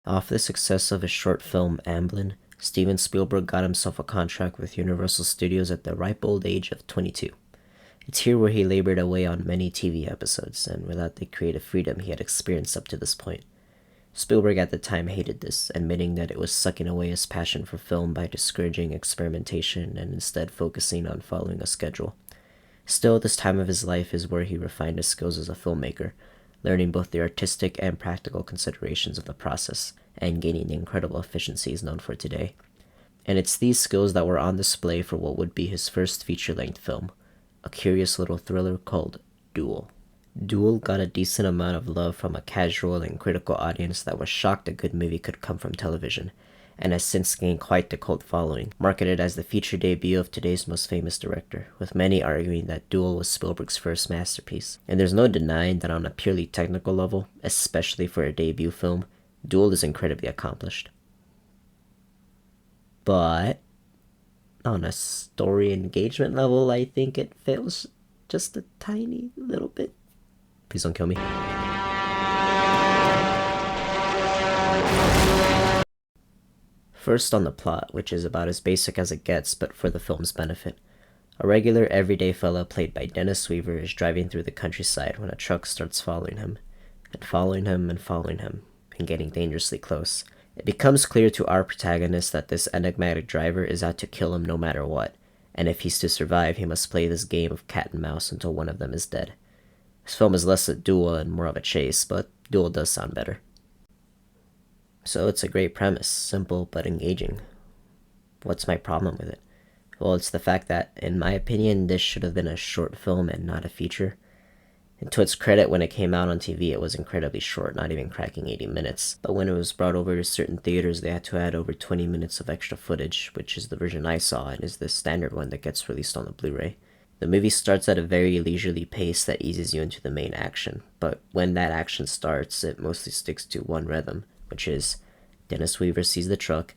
Off the success of his short film Amblin, Steven Spielberg got himself a contract with Universal Studios at the ripe old age of 22. It's here where he labored away on many TV episodes, and without the creative freedom he had experienced up to this point. Spielberg at the time hated this, admitting that it was sucking away his passion for film by discouraging experimentation and instead focusing on following a schedule. Still, this time of his life is where he refined his skills as a filmmaker, learning both the artistic and practical considerations of the process, and gaining the incredible efficiencies known for today. And it's these skills that were on display for what would be his first feature-length film, a curious little thriller called Duel. Duel got a decent amount of love from a casual and critical audience that was shocked a good movie could come from television, and has since gained quite the cult following, marketed as the feature debut of today's most famous director, with many arguing that Duel was Spielberg's first masterpiece. And there's no denying that on a purely technical level, especially for a debut film, Duel is incredibly accomplished. But on a story engagement level, I think it fails just a tiny little bit. Please don't kill me. First on the plot, which is about as basic as it gets, but for the film's benefit. A regular, everyday fella played by Dennis Weaver is driving through the countryside when a truck starts following him, and following him, and following him, and getting dangerously close. It becomes clear to our protagonist that this enigmatic driver is out to kill him no matter what, and if he's to survive, he must play this game of cat and mouse until one of them is dead. This film is less a duel and more of a chase, but Duel does sound better. So it's a great premise, simple but engaging. What's my problem with it? Well, it's the fact that, in my opinion, this should have been a short film and not a feature. And to its credit, when it came out on TV, it was incredibly short, not even cracking 80 minutes. But when it was brought over to certain theaters, they had to add over 20 minutes of extra footage, which is the version I saw and is the standard one that gets released on the Blu-ray. The movie starts at a very leisurely pace that eases you into the main action, but when that action starts, it mostly sticks to one rhythm, which is Dennis Weaver sees the truck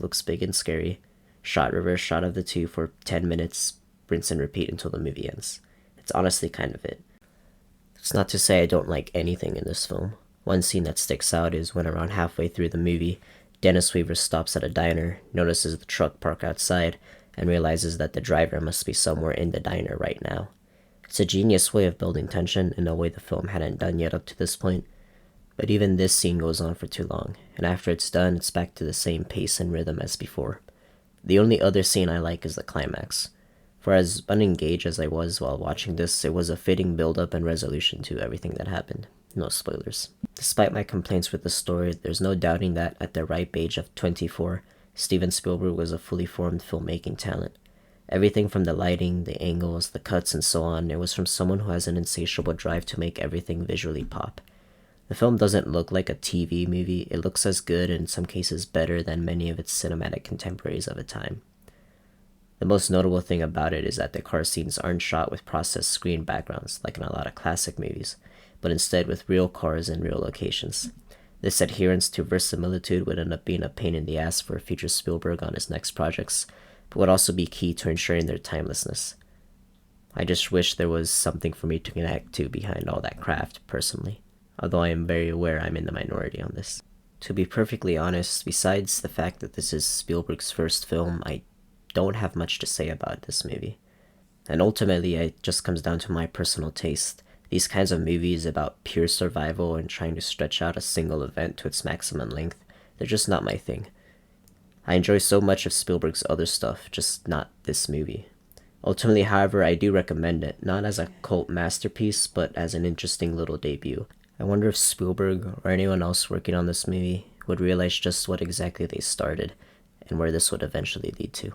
looks big and scary, shot reverse shot of the two for 10 minutes, rinse and repeat until the movie ends. It's honestly kind of it. It's not to say I don't like anything in this film. One scene that sticks out is when around halfway through the movie, Dennis Weaver stops at a diner, notices the truck parked outside, and realizes that the driver must be somewhere in the diner right now. It's a genius way of building tension in a way the film hadn't done yet up to this point. But even this scene goes on for too long, and after it's done, it's back to the same pace and rhythm as before. The only other scene I like is the climax. For as unengaged as I was while watching this, it was a fitting build-up and resolution to everything that happened. No spoilers. Despite my complaints with the story, there's no doubting that, at the ripe age of 24, Steven Spielberg was a fully formed filmmaking talent. Everything from the lighting, the angles, the cuts, and so on, it was from someone who has an insatiable drive to make everything visually pop. The film doesn't look like a TV movie, it looks as good, and in some cases better, than many of its cinematic contemporaries of the time. The most notable thing about it is that the car scenes aren't shot with processed screen backgrounds, like in a lot of classic movies, but instead with real cars and real locations. This adherence to verisimilitude would end up being a pain in the ass for future Spielberg on his next projects, but would also be key to ensuring their timelessness. I just wish there was something for me to connect to behind all that craft, personally, although I am very aware I'm in the minority on this. To be perfectly honest, besides the fact that this is Spielberg's first film, I don't have much to say about this movie. And ultimately, it just comes down to my personal taste. These kinds of movies about pure survival and trying to stretch out a single event to its maximum length, they're just not my thing. I enjoy so much of Spielberg's other stuff, just not this movie. Ultimately, however, I do recommend it, not as a cult masterpiece, but as an interesting little debut. I wonder if Spielberg, or anyone else working on this movie, would realize just what exactly they started, and where this would eventually lead to.